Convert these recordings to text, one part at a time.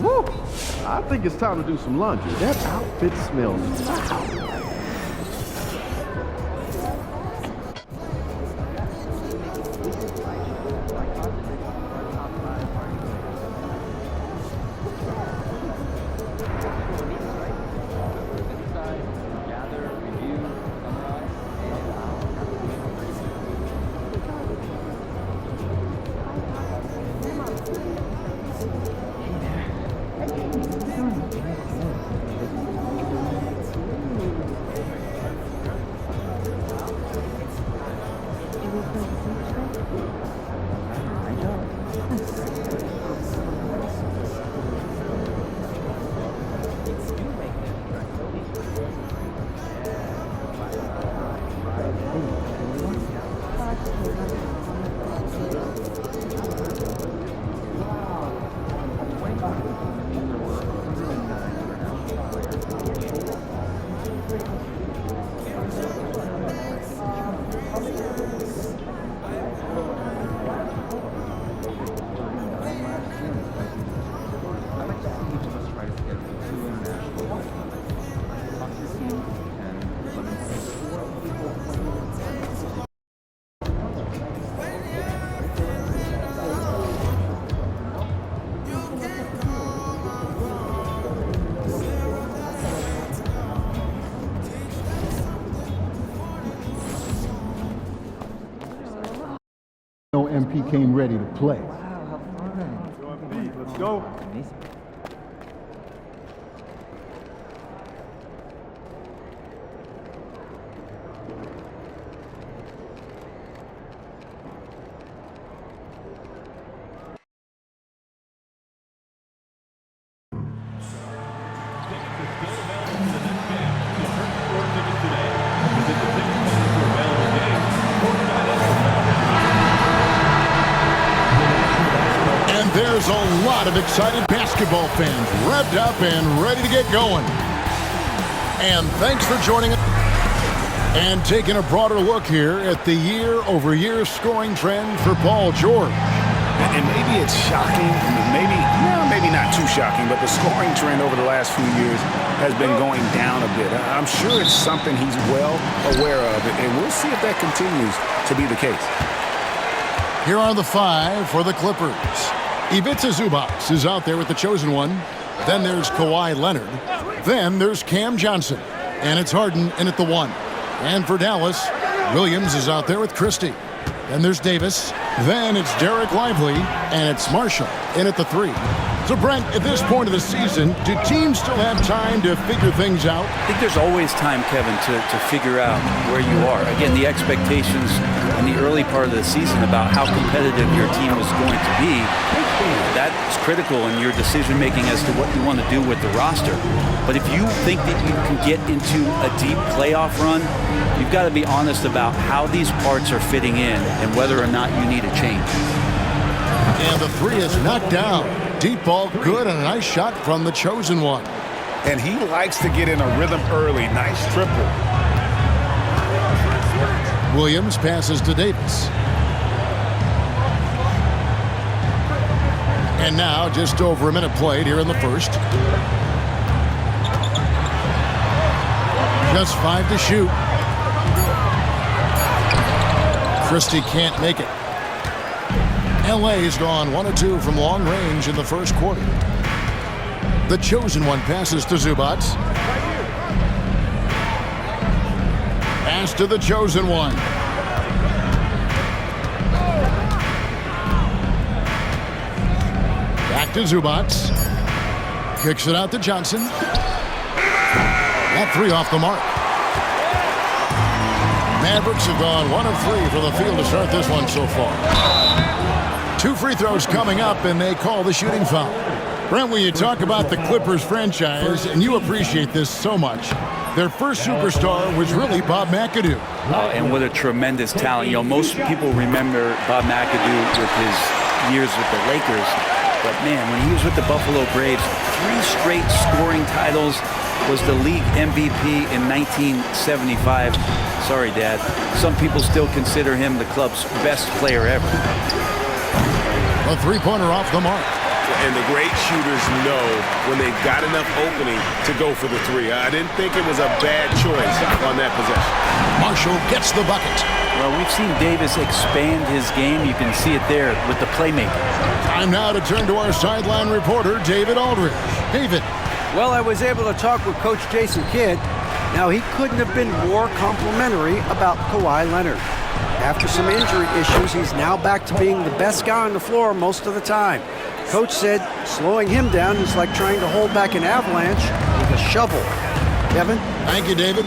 Woo! I think it's time to do some laundry. That outfit smells foul. MP came ready to play. Wow, how fun. Let's go. Amazing. There's a lot of excited basketball fans revved up and ready to get going. And thanks for joining us and taking a broader look here at the year-over-year scoring trend for Paul George. And maybe it's shocking, maybe not too shocking, but the scoring trend over the last few years has been going down a bit. I'm sure it's something he's well aware of, and we'll see if that continues to be the case. Here are the five for the Clippers. Ivica Zubac is out there with the chosen one. Then there's Kawhi Leonard. Then there's Cam Johnson. And it's Harden in at the one. And for Dallas, Williams is out there with Christie. Then there's Davis. Then it's Derek Lively. And it's Marshall in at the three. So, Brent, at this point of the season, do teams still have time to figure things out? I think there's always time, Kevin, to figure out where you are. Again, the expectations in the early part of the season about how competitive your team was going to be, that's critical in your decision-making as to what you want to do with the roster. But if you think that you can get into a deep playoff run, you've got to be honest about how these parts are fitting in and whether or not you need a change. And the three is knocked down. Deep ball, good, and a nice shot from the chosen one. And he likes to get in a rhythm early. Nice triple. Williams passes to Davis. And now just over a minute played here in the first. Just 5 to shoot. Christie can't make it. LA's gone 1 of 2 from long range in the first quarter. The chosen one passes to Zubac. Pass to the chosen one. Back to Zubac. Kicks it out to Johnson. That three off the mark. Mavericks have gone 1 of 3 for the field to start this one so far. 2 free throws coming up, and they call the shooting foul. Brent, when you talk about the Clippers franchise, and you appreciate this so much, their first superstar was really Bob McAdoo. And what a tremendous talent. You know, most people remember Bob McAdoo with his years with the Lakers. But, man, when he was with the Buffalo Braves, 3 straight scoring titles, was the league MVP in 1975. Sorry, Dad. Some people still consider him the club's best player ever. A three-pointer off the mark. And the great shooters know when they've got enough opening to go for the three. I didn't think it was a bad choice on that possession. Marshall gets the bucket. Well, we've seen Davis expand his game. You can see it there with the playmaking. Time now to turn to our sideline reporter, David Aldridge. David. Well, I was able to talk with Coach Jason Kidd. Now, he couldn't have been more complimentary about Kawhi Leonard. After some injury issues, he's now back to being the best guy on the floor most of the time. Coach said slowing him down is like trying to hold back an avalanche with a shovel. Kevin? Thank you, David.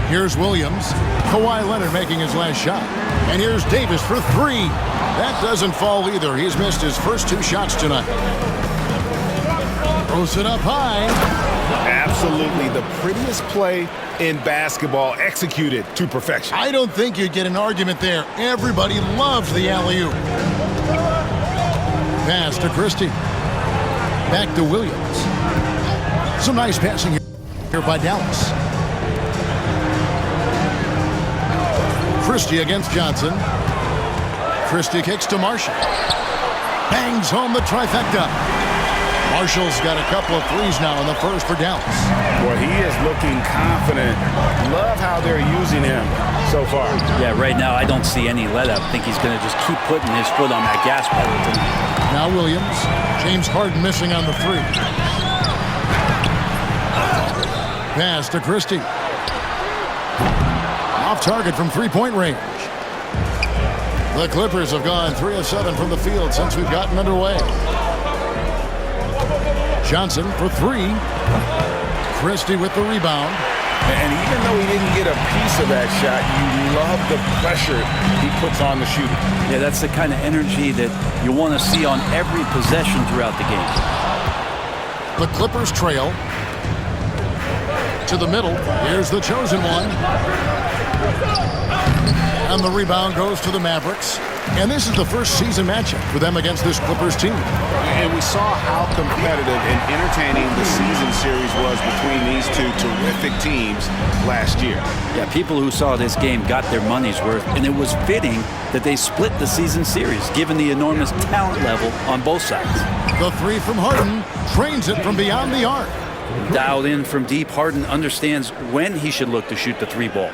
Here's Williams. Kawhi Leonard making his last shot. And here's Davis for three. That doesn't fall either. He's missed his first 2 shots tonight. Throws it up high. Absolutely the prettiest play in basketball, executed to perfection. I don't think you'd get an argument there. Everybody loves the alley-oop. Pass to Christie. Back to Williams. Some nice passing here by Dallas. Christie against Johnson. Christie kicks to Marshall. Bangs home the trifecta. Marshall's got a couple of threes now in the first for Dallas. Well, he is looking confident. Love how they're using him so far. Yeah, right now I don't see any let-up. I think he's going to just keep putting his foot on that gas pedal tonight. Now Williams. James Harden missing on the three. Pass to Christie. Off target from three-point range. The Clippers have gone 3 of 7 from the field since we've gotten underway. Johnson for three. Christie with the rebound. And even though he didn't get a piece of that shot, you love the pressure he puts on the shooter. Yeah, that's the kind of energy that you want to see on every possession throughout the game. The Clippers trail. To the middle. Here's the chosen one. And the rebound goes to the Mavericks. And this is the first season matchup for them against this Clippers team. And we saw how competitive and entertaining the season series was between these two terrific teams last year. Yeah, people who saw this game got their money's worth, and it was fitting that they split the season series, given the enormous talent level on both sides. The three from Harden trains it from beyond the arc. Dialed in from deep, Harden understands when he should look to shoot the three ball.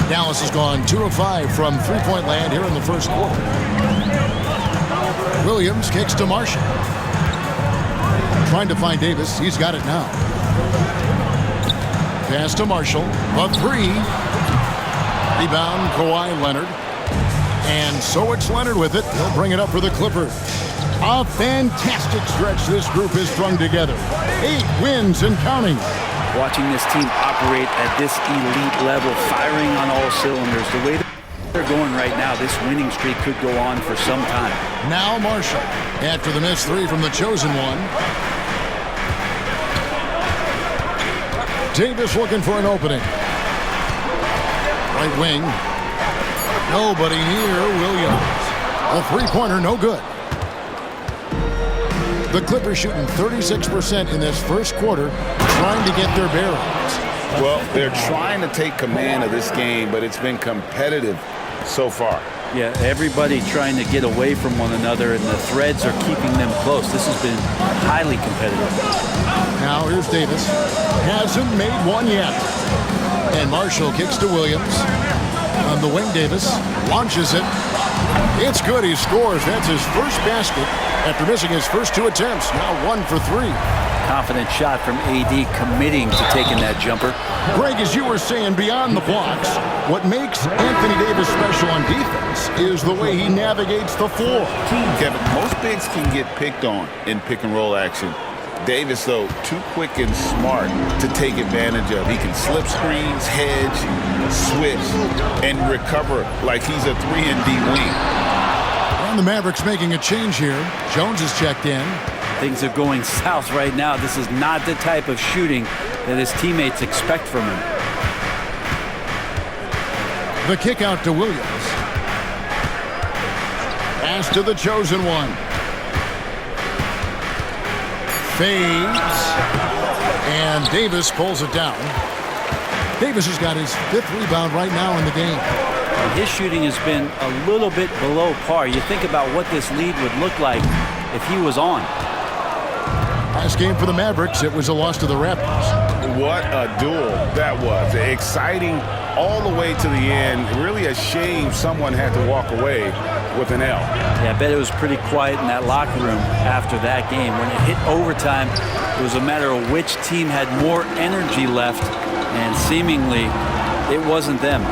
Dallas has gone 2 of 5 from three-point land here in the first quarter. Williams kicks to Marshall. Trying to find Davis. He's got it now. Pass to Marshall. A three. Rebound, Kawhi Leonard. And so it's Leonard with it. He'll bring it up for the Clippers. A fantastic stretch this group has strung together. 8 wins and counting. Watching this team operate at this elite level, firing on all cylinders, the way they're going right now, this winning streak could go on for some time. Now Marshall, after the missed three from the chosen one. Davis looking for an opening. Right wing. Nobody near Williams. A three-pointer, no good. The Clippers shooting 36% in this first quarter, trying to get their bearings. Well, they're trying to take command of this game, but it's been competitive so far. Yeah, everybody trying to get away from one another, and the threads are keeping them close. This has been highly competitive. Now here's Davis. Hasn't made one yet. And Marshall kicks to Williams. On the wing, Davis launches it. It's good. He scores. That's his first basket after missing his first 2 attempts. Now 1 for 3. Confident shot from AD, committing to taking that jumper. Greg, as you were saying, beyond the blocks, what makes Anthony Davis special on defense is the way he navigates the floor. Kevin, most bigs can get picked on in pick-and-roll action. Davis, though, too quick and smart to take advantage of. He can slip screens, hedge, switch, and recover like he's a 3-and-D wing. And the Mavericks making a change here. Jones is checked in. Things are going south right now. This is not the type of shooting that his teammates expect from him. The kick out to Williams. Pass to the chosen one. Fades. And Davis pulls it down. Davis has got his 5th rebound right now in the game. His shooting has been a little bit below par. You think about what this lead would look like if he was on. Last game for the Mavericks, it was a loss to the Raptors. What a duel that was. Exciting all the way to the end. Really a shame someone had to walk away with an L. Yeah, I bet it was pretty quiet in that locker room after that game. When it hit overtime, it was a matter of which team had more energy left, and seemingly it wasn't them.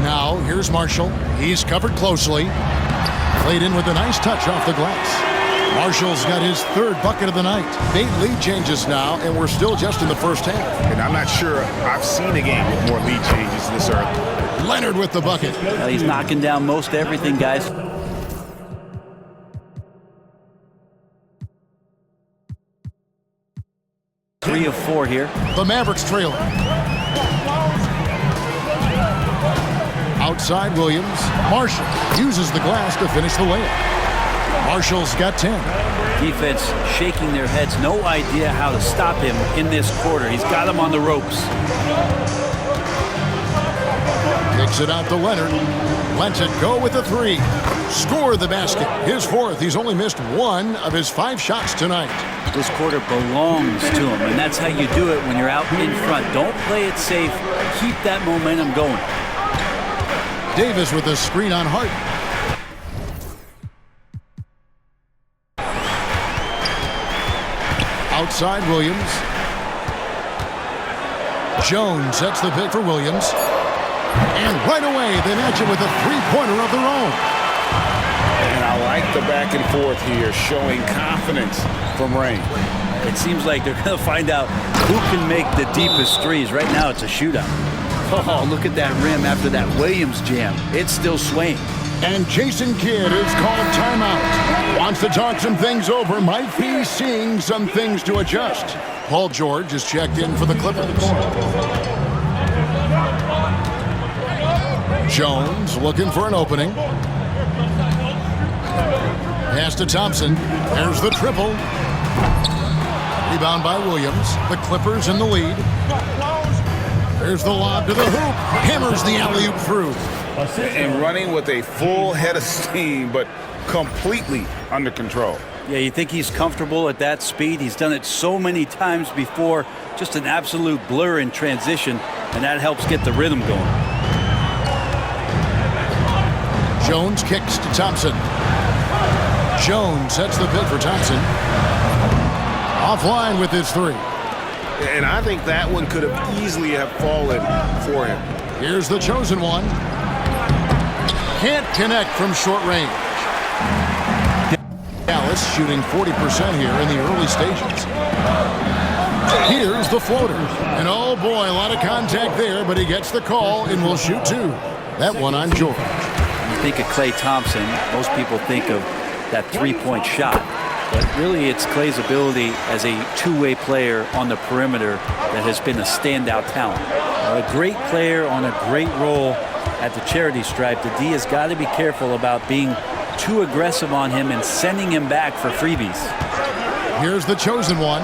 Now, here's Marshall. He's covered closely. Played in with a nice touch off the glass. Marshall's got his third bucket of the night. 8 lead changes now, and we're still just in the first half. And I'm not sure I've seen a game with more lead changes this early. Leonard with the bucket. Well, he's knocking down most everything, guys. Three of 4 here. The Mavericks trailing. Outside Williams. Marshall uses the glass to finish the layup. Marshall's got 10. Defense shaking their heads. No idea how to stop him in this quarter. He's got him on the ropes. Kicks it out to Leonard. Lets it go with the 3. Score the basket. His 4th. He's only missed 1 of his 5 shots tonight. This quarter belongs to him, and that's how you do it when you're out in front. Don't play it safe. Keep that momentum going. Davis with a screen on Harden. Outside Williams. Jones sets the pick for Williams. And right away, they match it with a 3-pointer of their own. And I like the back and forth here, showing confidence from Rain. It seems like they're going to find out who can make the deepest threes. Right now, it's a shootout. Oh, look at that rim after that Williams jam. It's still swaying. And Jason Kidd is called timeout. Wants to talk some things over. Might be seeing some things to adjust. Paul George is checked in for the Clippers. Jones looking for an opening. Pass to Thompson. There's the triple. Rebound by Williams. The Clippers in the lead. There's the lob to the hoop. Hammers the alley-oop through. And running with a full head of steam, but completely under control. Yeah, you think he's comfortable at that speed? He's done it so many times before. Just an absolute blur in transition, and that helps get the rhythm going. Jones kicks to Thompson. Jones sets the pick for Thompson. Offline with his 3. And I think that one could have easily have fallen for him. Here's the chosen one. Can't connect from short range. Dallas shooting 40% here in the early stages. Here's the floater. And oh boy, a lot of contact there, but he gets the call and will shoot 2. That one on George. You think of Klay Thompson, most people think of that 3-point shot. But really, it's Klay's ability as a two-way player on the perimeter that has been a standout talent. A great player on a great role at the charity stripe. The D has got to be careful about being too aggressive on him and sending him back for freebies. Here's the chosen one.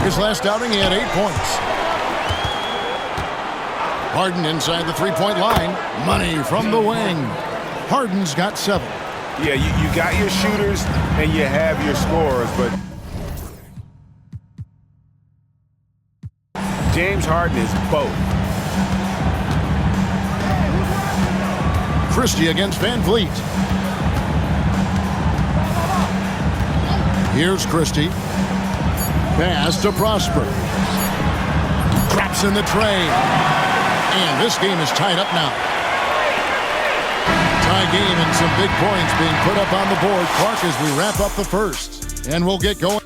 His last outing, he had 8 points. Harden inside the 3-point line. Money from the wing. Harden's got 7. Yeah, you got your shooters and you have your scorers, but James Harden is both. Christie against Van Vliet. Here's Christie. Pass to Prosper. Drops in the tray. And this game is tied up now. Tie game and some big points being put up on the board. Clark, as we wrap up the first. And we'll get going.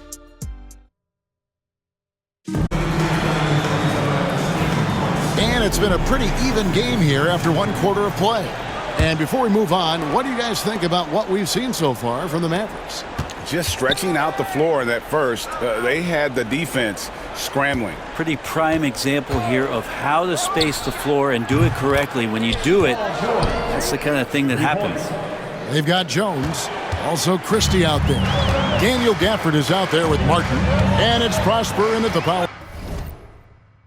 And it's been a pretty even game here after 1 quarter of play. And before we move on, what do you guys think about what we've seen so far from the Mavericks? Just stretching out the floor in that first. They had the defense scrambling. Pretty prime example here of how to space the floor and do it correctly. When you do it, that's the kind of thing that happens. They've got Jones, also Christie out there. Daniel Gafford is out there with Martin, and it's Prosper in at the power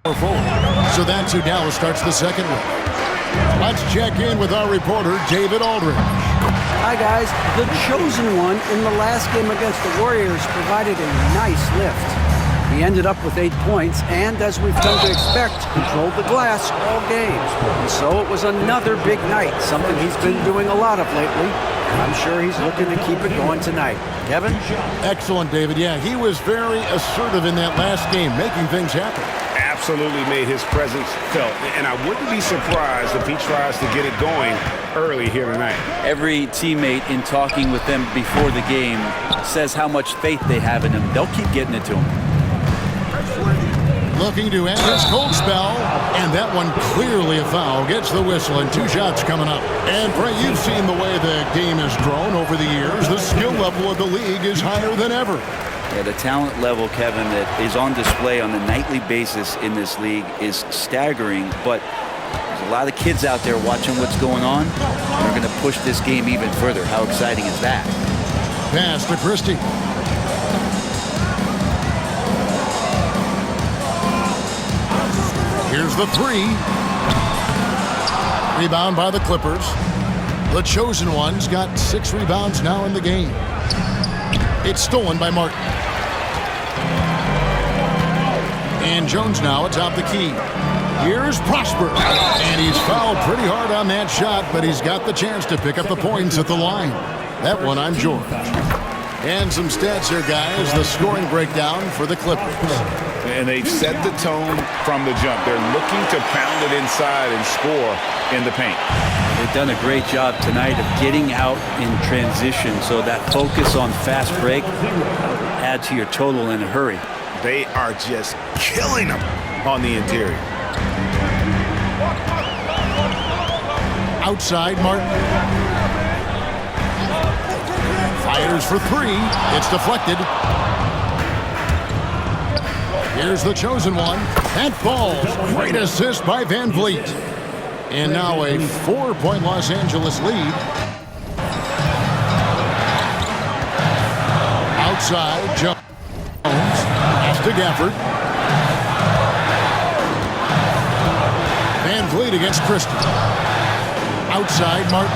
forward. So that's who Dallas starts the second with. Let's check in with our reporter, David Aldridge. Hi, guys. The chosen one in the last game against the Warriors provided a nice lift. He ended up with 8 points and, as we've come to expect, controlled the glass all game. And so it was another big night, something he's been doing a lot of lately. And I'm sure he's looking to keep it going tonight. Kevin? Excellent, David. Yeah, he was very assertive in that last game, making things happen. Absolutely made his presence felt. And I wouldn't be surprised if he tries to get it going early here tonight. Every teammate in talking with them before the game says how much faith they have in him. They'll keep getting it to him. Looking to end his cold spell, and that one clearly a foul. Gets the whistle, and 2 shots coming up. And Frey, you've seen the way the game has grown over the years. The skill level of the league is higher than ever. Yeah, the talent level, Kevin, that is on display on a nightly basis in this league is staggering, but there's a lot of kids out there watching what's going on. They're going to push this game even further. How exciting is that? Pass to Christie. Here's the 3. Rebound by the Clippers. The chosen one's got 6 rebounds now in the game. It's stolen by Martin. And Jones now atop the key. Here's Prosper. And he's fouled pretty hard on that shot, but he's got the chance to pick up the points at the line. That one, I'm George. And some stats here, guys. The scoring breakdown for the Clippers. And they've set the tone from the jump. They're looking to pound it inside and score in the paint. They've done a great job tonight of getting out in transition, so that focus on fast break add to your total in a hurry. They are just killing them on the interior. Outside, Martin. Fires for 3. It's deflected. Here's the chosen one. That falls. Great assist by Van Vliet. And now a 4-point Los Angeles lead. Outside, Jones. Pass to Gafford. Van Vliet against Christie. Outside, Martin.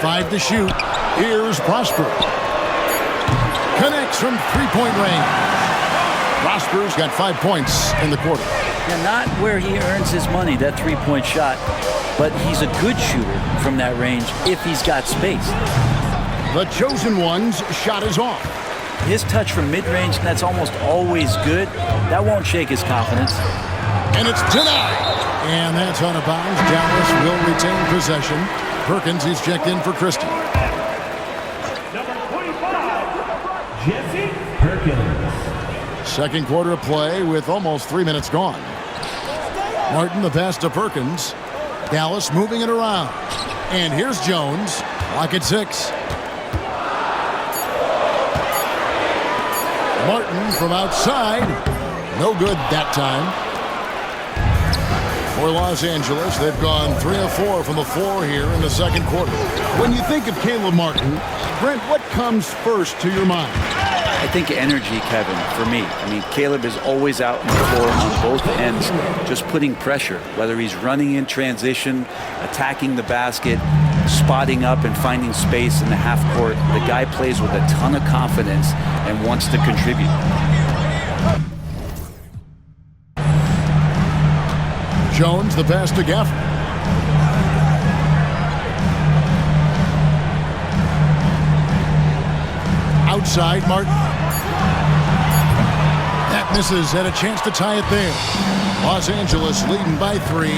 5 to shoot. Here's Prosper. Connects from 3-point range. Prosper's got 5 points in the quarter. Yeah, not where he earns his money, that 3-point shot, but he's a good shooter from that range if he's got space. The chosen one's shot is off. His touch from mid-range, that's almost always good. That won't shake his confidence. And it's denied. And that's out of bounds. Dallas will retain possession. Perkins is checked in for Christie. Number 25, Jesse Perkins. Second quarter of play with almost 3 minutes gone. Martin the pass to Perkins. Dallas moving it around. And here's Jones. Lock at 6. Martin from outside. No good that time. For Los Angeles, they've gone 3 of 4 from the floor here in the second quarter. When you think of Caleb Martin, Brent, what comes first to your mind? I think energy, Kevin, for me. I mean, Caleb is always out on the floor on both ends, just putting pressure, whether he's running in transition, attacking the basket, spotting up and finding space in the half court. The guy plays with a ton of confidence and wants to contribute. Jones, the pass to Gafford. Outside, Martin. That misses, and a chance to tie it there. Los Angeles leading by 3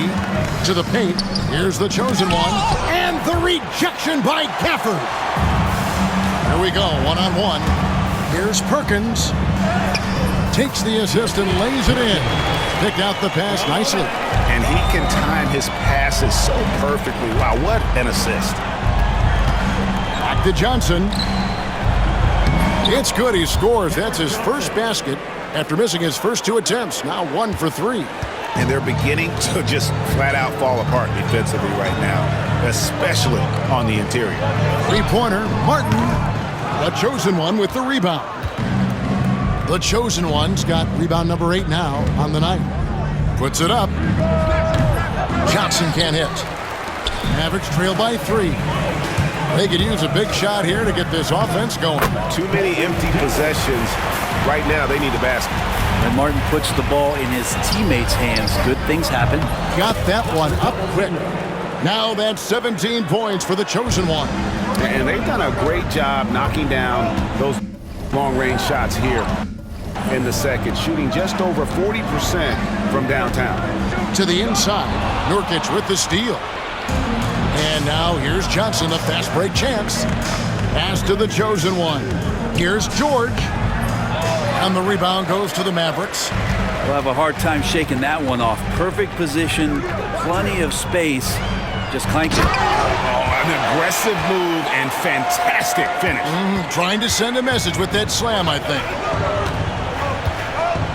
to the paint. Here's the chosen one, and the rejection by Gafford. Here we go, one-on-one. Here's Perkins. Takes the assist and lays it in. Picked out the pass nicely. And he can time his passes so perfectly. Wow, what an assist. Back to Johnson. It's good. He scores. That's his first basket after missing his first 2 attempts. Now 1 for 3. And they're beginning to just flat out fall apart defensively right now, especially on the interior. 3-pointer, Martin, the chosen one with the rebound. The chosen one's got rebound number 8 now on the night. Puts it up. Johnson can't hit. Mavericks trail by 3. They could use a big shot here to get this offense going. Too many empty possessions. Right now, they need a basket. When Martin puts the ball in his teammates' hands, good things happen. Got that one up quick. Now that's 17 points for the chosen one. And they've done a great job knocking down those long-range shots here in the second, shooting just over 40% from downtown. To the inside, Nurkic with the steal. And now here's Johnson, the fast break chance. Pass to the chosen one. Here's George. And the rebound goes to the Mavericks. We'll have a hard time shaking that one off. Perfect position, plenty of space. Just clanked it. Oh, an aggressive move and fantastic finish. Trying to send a message with that slam, I think.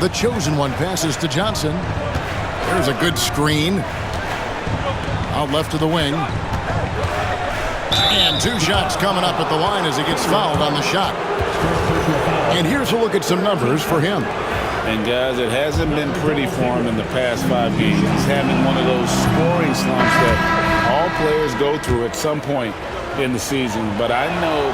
The chosen one passes to Johnson. There's a good screen. Out left to the wing. And 2 shots coming up at the line as he gets fouled on the shot. And here's a look at some numbers for him. And guys, it hasn't been pretty for him in the past 5 games. He's having one of those scoring slumps that all players go through at some point in the season. But I know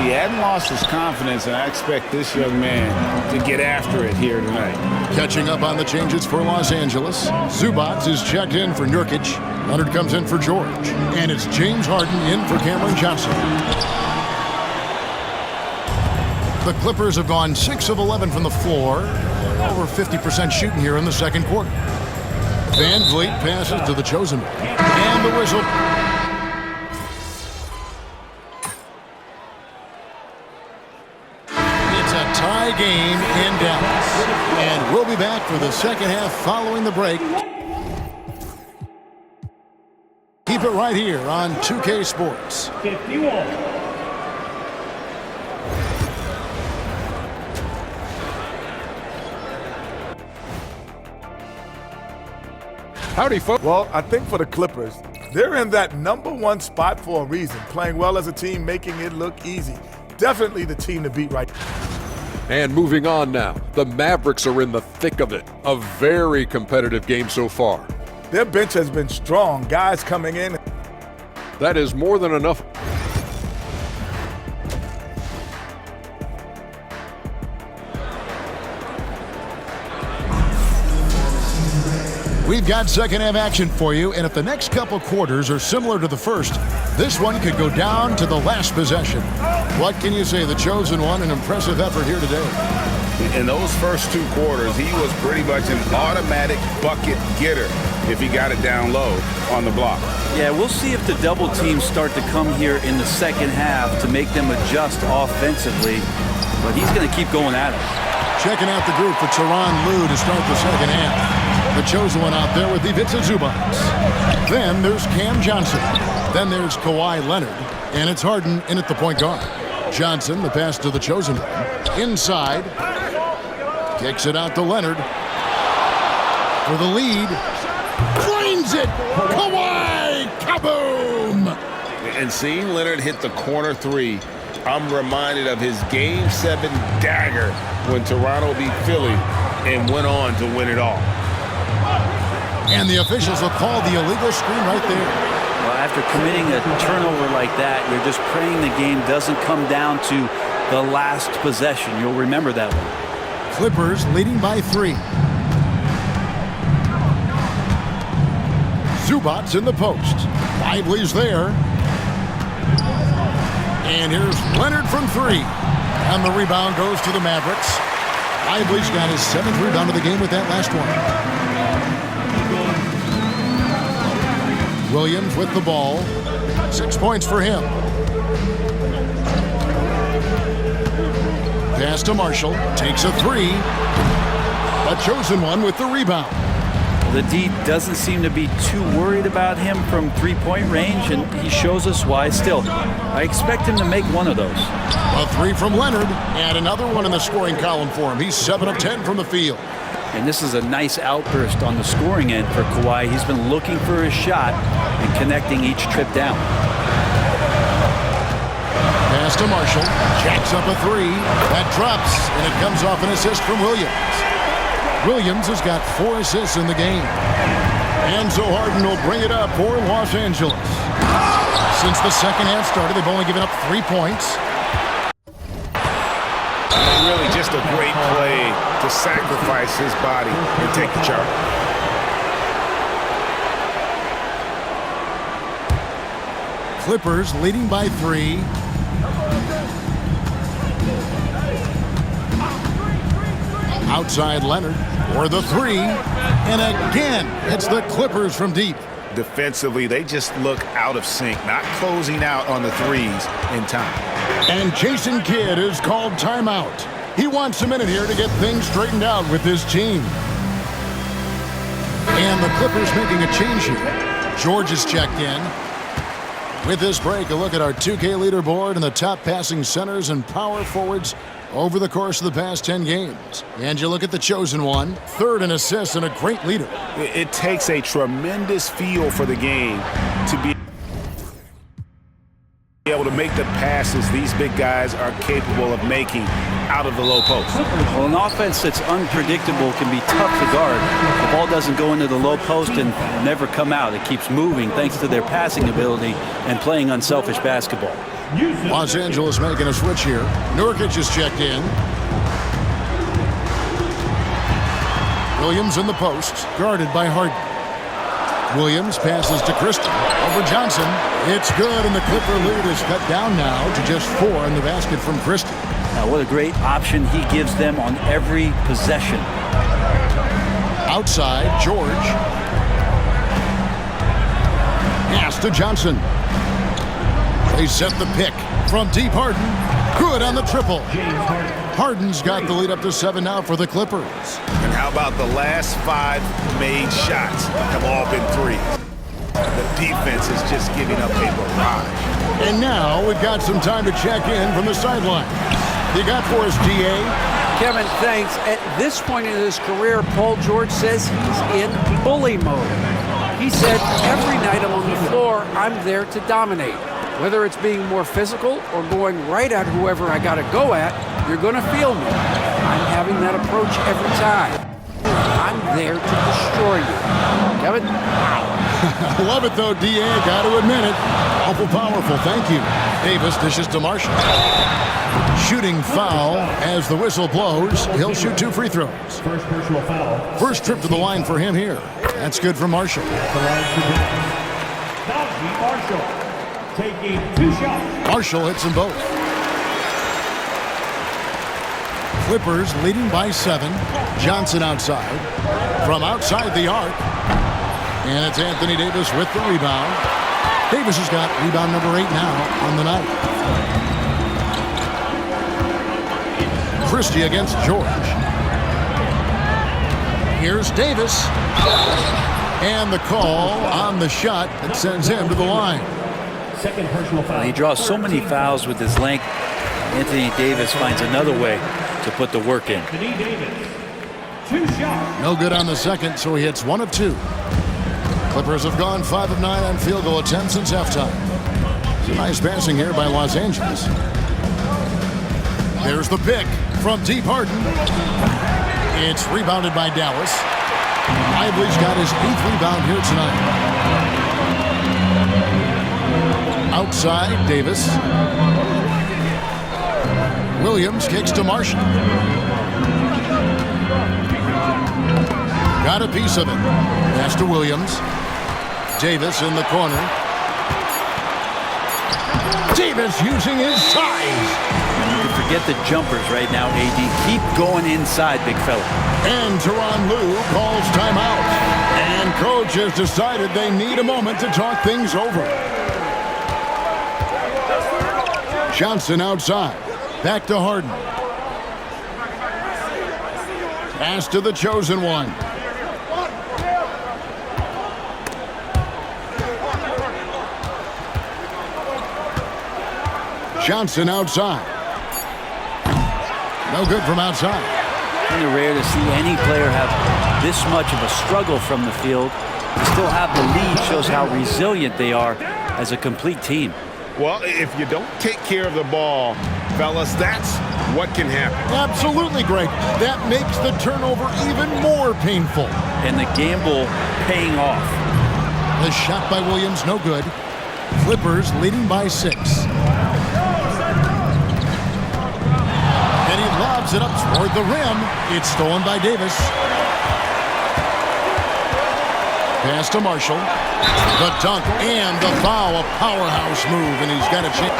he hadn't lost his confidence, and I expect this young man to get after it here tonight. Catching up on the changes for Los Angeles. Zubac is checked in for Nurkic. Leonard comes in for George. And it's James Harden in for Cameron Johnson. The Clippers have gone 6 of 11 from the floor. Over 50% shooting here in the second quarter. Van Vliet passes to the chosen one. And the whistle. It's a tie game in Dallas. And we'll be back for the second half following the break. Keep it right here on 2K Sports. 51. Howdy, folks. Well, I think for the Clippers, they're in that #1 spot for a reason. Playing well as a team, making it look easy. Definitely the team to beat right now. And moving on now, the Mavericks are in the thick of it. A very competitive game so far. Their bench has been strong. Guys coming in. That is more than enough. We've got second half action for you, and if the next couple quarters are similar to the first, this one could go down to the last possession. What can you say? The chosen one, an impressive effort here today. In those first 2 quarters, he was pretty much an automatic bucket getter if he got it down low on the block. Yeah, we'll see if the double teams start to come here in the second half to make them adjust offensively, but he's going to keep going at it. Checking out the group for Tyronn Lue to start the second half. The chosen one out there with Ivica Zubac. Then there's Cam Johnson. Then there's Kawhi Leonard. And it's Harden in at the point guard. Johnson, the pass to the chosen one. Inside. Kicks it out to Leonard. For the lead. Finds it! Kawhi! Kaboom! And seeing Leonard hit the corner 3, I'm reminded of his Game 7 dagger when Toronto beat Philly and went on to win it all. And the officials will call the illegal screen right there. Well, after committing a turnover like that, you're just praying the game doesn't come down to the last possession. You'll remember that one. Clippers leading by 3. Zubac's in the post. Lively's there. And here's Leonard from 3. And the rebound goes to the Mavericks. Lively's got his 7th rebound of the game with that last one. Williams with the ball. 6 points for him. Pass to Marshall. Takes a 3. A chosen one with the rebound. The D doesn't seem to be too worried about him from three-point range, and he shows us why still. I expect him to make one of those. A 3 from Leonard, and another one in the scoring column for him. He's 7 of 10 from the field. And this is a nice outburst on the scoring end for Kawhi. He's been looking for his shot and connecting each trip down. Pass Pass to Marshall. Jacks up a three. That drops, and it comes off an assist from Williams. Williams has got 4 assists in the game. Enzo Harden will bring it up for Los Angeles. Since the second half started, they've only given up 3 points. Really just a great play to sacrifice his body and take the charge. Clippers leading by 3. Outside Leonard for the 3. And again, it's the Clippers from deep. Defensively, they just look out of sync, not closing out on the threes in time. And Jason Kidd is called timeout. He wants a minute here to get things straightened out with his team. And the Clippers making a change here. George is checked in. With this break, a look at our 2K leaderboard and the top passing centers and power forwards over the course of the past 10 games. And you look at the chosen one, 3rd in assists and a great leader. It takes a tremendous feel for the game to be able to make the passes these big guys are capable of making out of the low post. Well, an offense that's unpredictable can be tough to guard. The ball doesn't go into the low post and never come out. It keeps moving thanks to their passing ability and playing unselfish basketball. Los Angeles making a switch here. Nurkic is checked in. Williams in the post, guarded by Harden. Williams passes to Christie. Over Johnson. It's good, and the Clipper lead is cut down now to just 4 in the basket from Christie. Now, what a great option he gives them on every possession. Outside, George. Pass to Johnson. They set the pick from deep. Harden. Good on the triple. Harden's got the lead up to 7 now for the Clippers. And how about the last 5 made shots have all been threes? The defense is just giving up a barrage. And now we've got some time to check in from the sideline. You got for us, DA? Kevin, thanks. At this point in his career, Paul George says he's in bully mode. He said, every night I'm on the floor, I'm there to dominate. Whether it's being more physical or going right at whoever I got to go at, you're going to feel me. I'm having that approach every time. I'm there to destroy you. Kevin? I love it, though, D.A. Got to admit it. Awful powerful. Thank you. Davis dishes to Marshall. Shooting foul as the whistle blows. He'll shoot 2 free throws. First personal foul. First trip to the line for him here. That's good for Marshall. Marshall taking 2 shots. Marshall hits them both. Clippers leading by 7. Johnson outside. From outside the arc. And it's Anthony Davis with the rebound. Davis has got rebound number 8 now on the night. Christie against George. Here's Davis. And the call on the shot that sends him to the line. Second personal foul. He draws so many fouls with his length. Anthony Davis finds another way to put the work in. Anthony Davis, 2 shots. No good on the second, so he hits 1 of 2. Clippers have gone 5 of 9 on field goal attempts since halftime. It's a nice passing here by Los Angeles. There's the pick from deep. Harden. It's rebounded by Dallas. Lively's got his 8th rebound here tonight. Outside, Davis. Williams kicks to Marshall. Got a piece of it. Pass to Williams. Davis in the corner. Davis using his size. You can forget the jumpers right now, AD. Keep going inside, big fella. And Tyronn Lue calls timeout. And coach has decided they need a moment to talk things over. Johnson outside. Back to Harden. Pass to the chosen one. Johnson outside. No good from outside. Kind of rare to see any player have this much of a struggle from the field. To still have the lead shows how resilient they are as a complete team. Well, if you don't take care of the ball, fellas, that's what can happen. Absolutely, Greg. That makes the turnover even more painful. And the gamble paying off. The shot by Williams, no good. Clippers leading by 6. And he lobs it up toward the rim. It's stolen by Davis. Pass to Marshall. The dunk and the foul. A powerhouse move, and he's got a chance.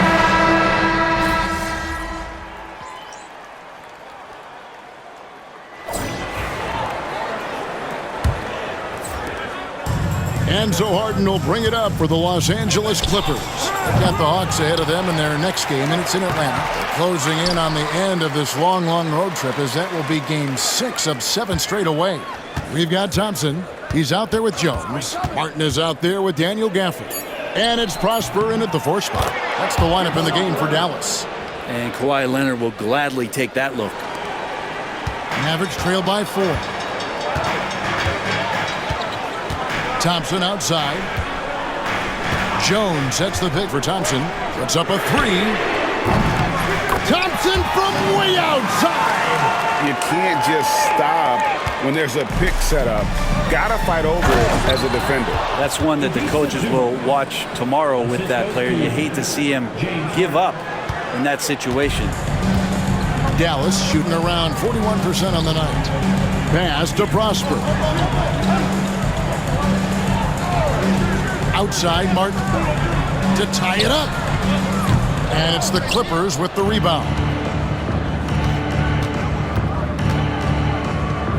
Enzo Harden will bring it up for the Los Angeles Clippers. Got the Hawks ahead of them in their next game, and it's in Atlanta. Closing in on the end of this long, long road trip, as that will be game 6 of 7 straight away. We've got Thompson. He's out there with Jones. Martin is out there with Daniel Gafford. And it's Prosper in at the 4th spot. That's the lineup in the game for Dallas. And Kawhi Leonard will gladly take that look. Mavericks trail by 4. Thompson outside. Jones sets the pick for Thompson. Puts up a 3. Thompson from way outside. You can't just stop when there's a pick set up. Gotta fight over it as a defender. That's one that the coaches will watch tomorrow with that player. You hate to see him give up in that situation. Dallas shooting around 41% on the night. Pass to Prosper. Outside Martin to tie it up. And it's the Clippers with the rebound.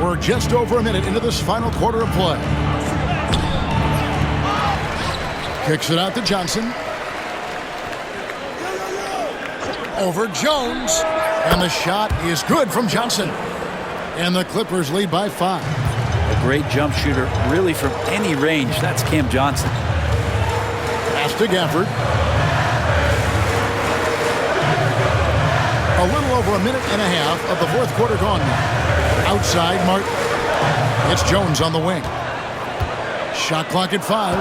We're just over a minute into this final quarter of play. Kicks it out to Johnson. Over Jones. And the shot is good from Johnson. And the Clippers lead by 5. A great jump shooter, really from any range. That's Cam Johnson. Pass to Gafford. A little over a minute and a half of the 4th quarter gone now. Outside Martin. It's Jones on the wing. Shot clock at 5.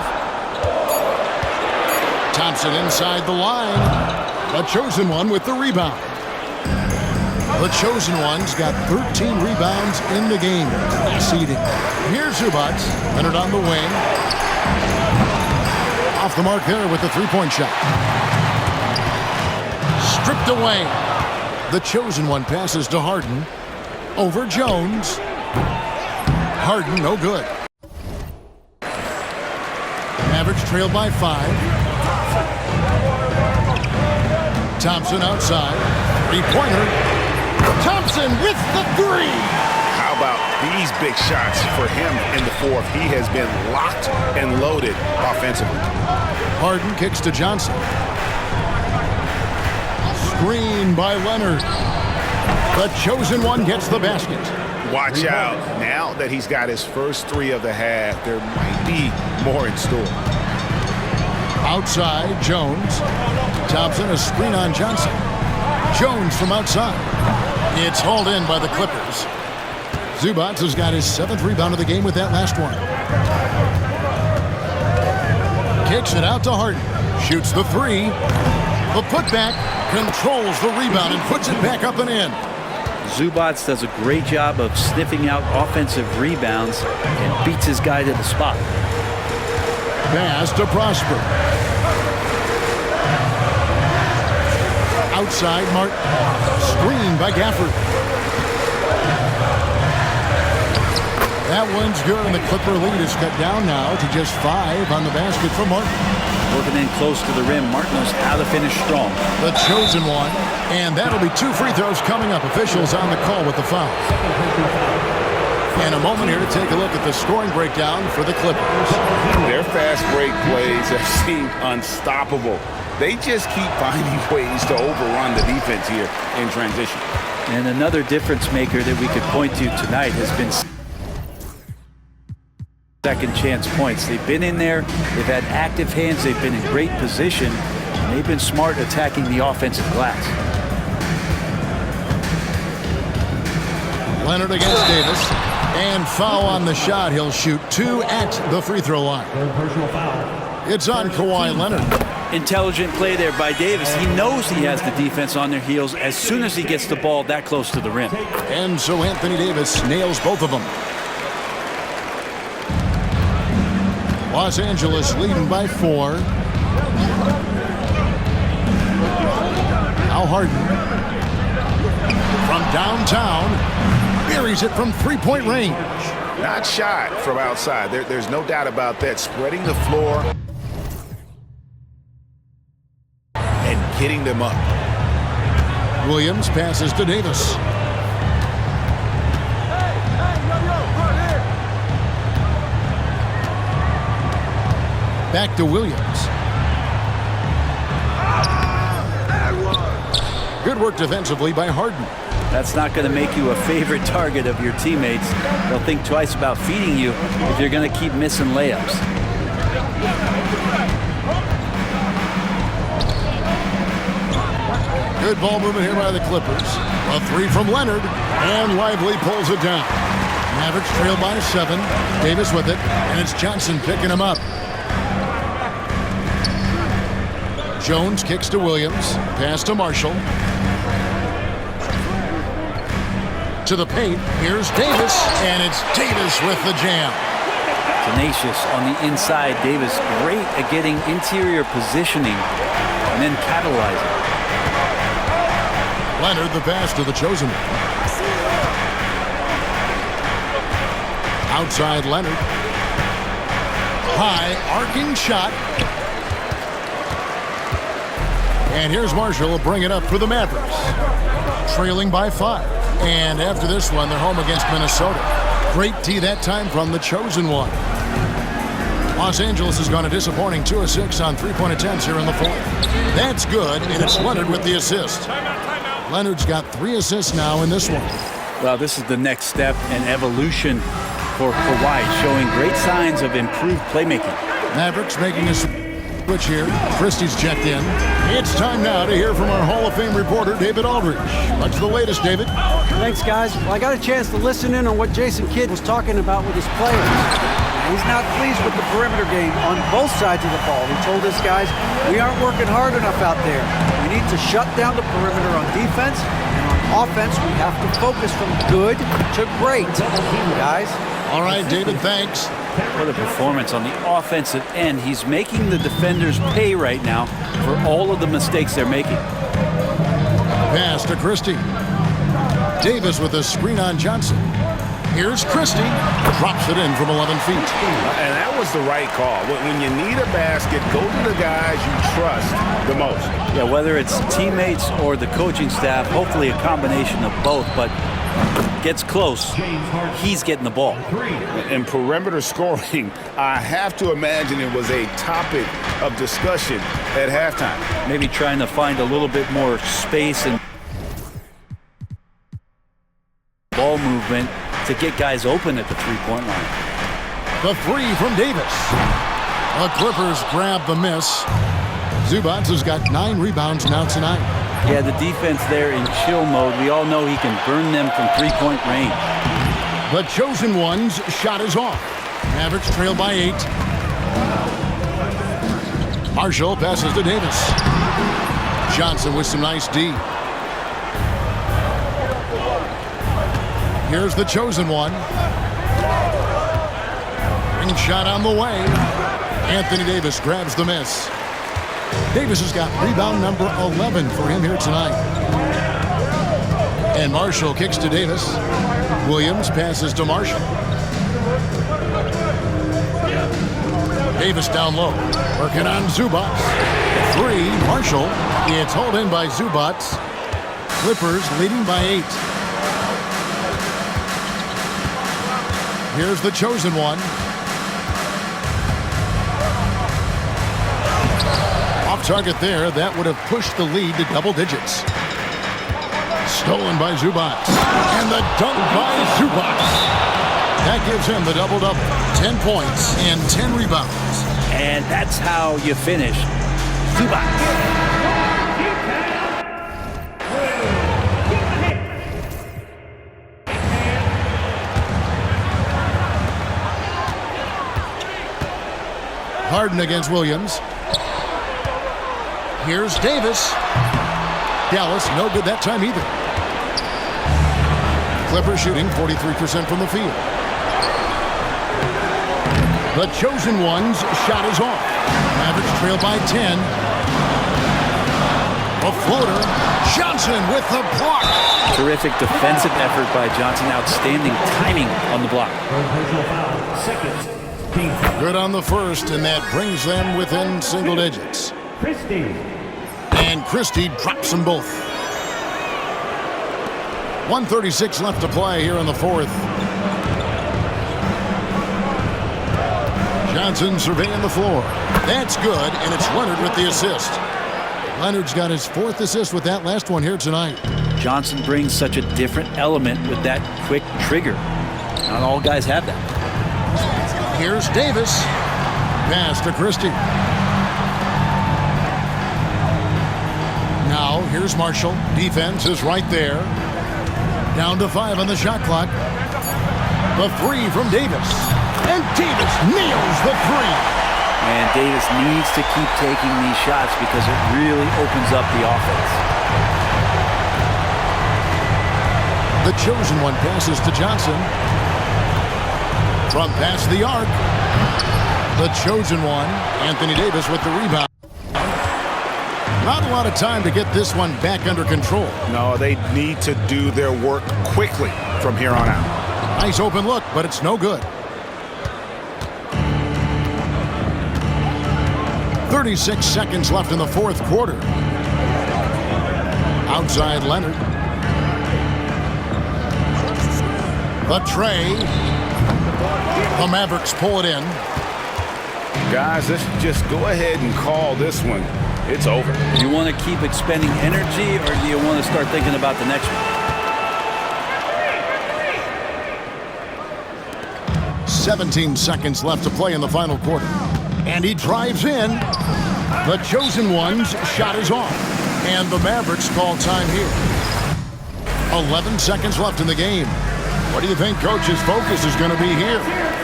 Thompson inside the line. The chosen one with the rebound. The chosen one's got 13 rebounds in the game. Seeding. Here's Zubac. Leonard on the wing. Off the mark there with the 3-point shot. Stripped away. The chosen one passes to Harden. Over Jones. Harden, no good. Mavericks trail by 5. Thompson outside. 3-pointer. Thompson with the 3. How about these big shots for him in the 4th? He has been locked and loaded offensively. Harden kicks to Johnson. Screen by Leonard. The chosen one gets the basket. Watch out. Now that he's got his first 3 of the half, there might be more in store. Outside, Jones. Thompson, a screen on Johnson. Jones from outside. It's hauled in by the Clippers. Zubac has got his 7th rebound of the game with that last one. Kicks it out to Harden. Shoots the 3. The putback, controls the rebound and puts it back up and in. Zubac does a great job of sniffing out offensive rebounds and beats his guy to the spot. Pass to Prosper. Outside, Martin. Screen by Gafford. That one's good, and the Clipper lead is cut down now to just 5 on the basket for Martin. Working in close to the rim, Martin knows how to finish strong. The chosen one, and that'll be 2 free throws coming up. Officials on the call with the foul. And a moment here to take a look at the scoring breakdown for the Clippers. Their fast break plays have seemed unstoppable. They just keep finding ways to overrun the defense here in transition. And another difference maker that we could point to tonight has been second chance points. They've been in there, they've had active hands, they've been in great position, and they've been smart attacking the offensive glass. Leonard against Davis, and foul on the shot. He'll shoot 2 at the free throw line. Third personal foul. It's on Kawhi Leonard. intelligent play there by Davis. He knows he has the defense on their heels as soon as he gets the ball that close to the rim. And so Anthony Davis nails both of them. Los Angeles leading by 4. Now Harden from downtown buries it from three-point range. Not shot from outside. There's no doubt about that. Spreading the floor and getting them up. Williams passes to Davis. Back to Williams. Good work defensively by Harden. That's not going to make you a favorite target of your teammates. They'll think twice about feeding you if you're going to keep missing layups. Good ball movement here by the Clippers. A 3 from Leonard, and Lively pulls it down. Mavericks trail by 7. Davis with it, and it's Johnson picking him up. Jones kicks to Williams. Pass to Marshall. To the paint. Here's Davis, and it's Davis with the jam. Tenacious on the inside. Davis great at getting interior positioning and then capitalizing. Leonard the pass to the chosen one. Outside Leonard. High arcing shot. And here's Marshall will bring it up for the Mavericks. Trailing by 5. And after this one, they're home against Minnesota. Great tee that time from the chosen one. Los Angeles has gone a disappointing 2 of 6 on three-point attempts here in the fourth. That's good, and it's Leonard with the assist. Leonard's got 3 assists now in this one. Well, this is the next step in evolution for Kawhi, showing great signs of improved playmaking. Mavericks making a switch here. Christie's checked in. It's time now to hear from our Hall of Fame reporter, David Aldridge. What's the latest, David? Thanks, guys. Well, I got a chance to listen in on what Jason Kidd was talking about with his players. He's not pleased with the perimeter game on both sides of the ball. He told his guys, we aren't working hard enough out there. We need to shut down the perimeter on defense, and on offense, we have to focus from good to great. Guys? All right, David, thanks. What a performance on the offensive end. He's making the defenders pay right now for all of the mistakes they're making. Pass to Christie. Davis with a screen on Johnson. Here's Christie. Drops it in from 11 feet. And that was the right call. When you need a basket, go to the guys you trust the most. Yeah, whether it's teammates or the coaching staff, hopefully a combination of both, but gets close, he's getting the ball. In perimeter scoring, I have to imagine it was a topic of discussion at halftime. Maybe trying to find a little bit more space and ball movement to get guys open at the three-point line. The 3 from Davis. The Clippers grab the miss. Zubac has got 9 rebounds now tonight. Yeah, the defense there in chill mode. We all know he can burn them from three-point range. The chosen one's shot is off. Mavericks trail by 8. Marshall passes to Davis. Johnson with some nice D. Here's the chosen one. Ring shot on the way. Anthony Davis grabs the miss. Davis has got rebound number 11 for him here tonight. And Marshall kicks to Davis. Williams passes to Marshall. Davis down low. Working on Zubac. 3, Marshall. It's hauled in by Zubac. Clippers leading by 8. Here's the chosen one. Off target there. That would have pushed the lead to double digits. Stolen by Zubac. And the dunk by Zubac. That gives him the double-double. 10 points and 10 rebounds. And that's how you finish. Zubac. Harden against Williams. Here's Davis. Dallas, no good that time either. Clippers shooting 43% from the field. The chosen one's shot is off. Mavericks trail by 10. A floater. Johnson with the block. Terrific defensive effort by Johnson. Outstanding timing on the block. Personal foul. Second. Team foul. Good on the first, and that brings them within single digits. Christie. And Christie drops them both. 1:36 left to play here in the fourth. Johnson surveying the floor. That's good, and it's Leonard with the assist. Leonard's got his fourth assist with that last one here tonight. Johnson brings such a different element with that quick trigger. Not all guys have that. Here's Davis. Pass to Christie. Now, here's Marshall. Defense is right there. Down to 5 on the shot clock. The three from Davis. And Davis nails the three. And Davis needs to keep taking these shots because it really opens up the offense. The chosen one passes to Johnson. From past the arc. The chosen one, Anthony Davis with the rebound. Not a lot of time to get this one back under control. No, they need to do their work quickly from here on out. Nice open look, but it's no good. 36 seconds left in the fourth quarter. Outside Leonard. The tray. The Mavericks pull it in. Guys, let's just go ahead and call this one. It's over. Do you want to keep expending energy, or do you want to start thinking about the next one? 17 seconds left to play in the final quarter. And he drives in. The chosen one's shot is off. And the Mavericks call time here. 11 seconds left in the game. What do you think Coach's focus is going to be here?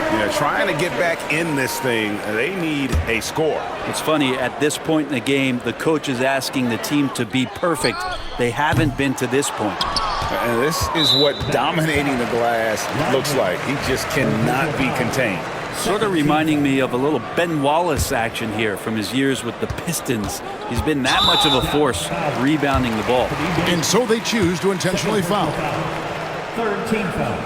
Yeah, trying to get back in this thing, they need a score. It's funny, at this point in the game, the coach is asking the team to be perfect. They haven't been to this point. And this is what dominating the glass looks like. He just cannot be contained. Sort of reminding me of a little Ben Wallace action here from his years with the Pistons. He's been that much of a force rebounding the ball. And so they choose to intentionally foul. Third team foul.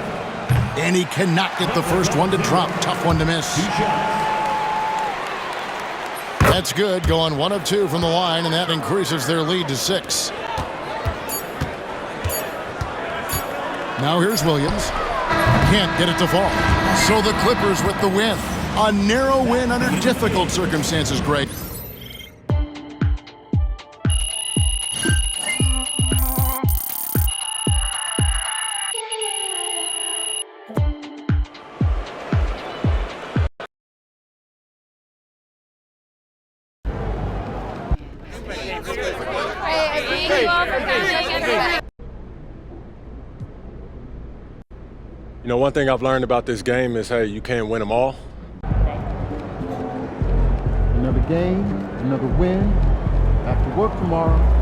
And he cannot get the first one to drop. Tough one to miss. That's good. Going 1 of 2 from the line, and that increases their lead to 6. Now here's Williams. Can't get it to fall. So the Clippers with the win. A narrow win under difficult circumstances, Greg. You know, one thing I've learned about this game is, hey, you can't win them all. Another game, another win. Back to work tomorrow.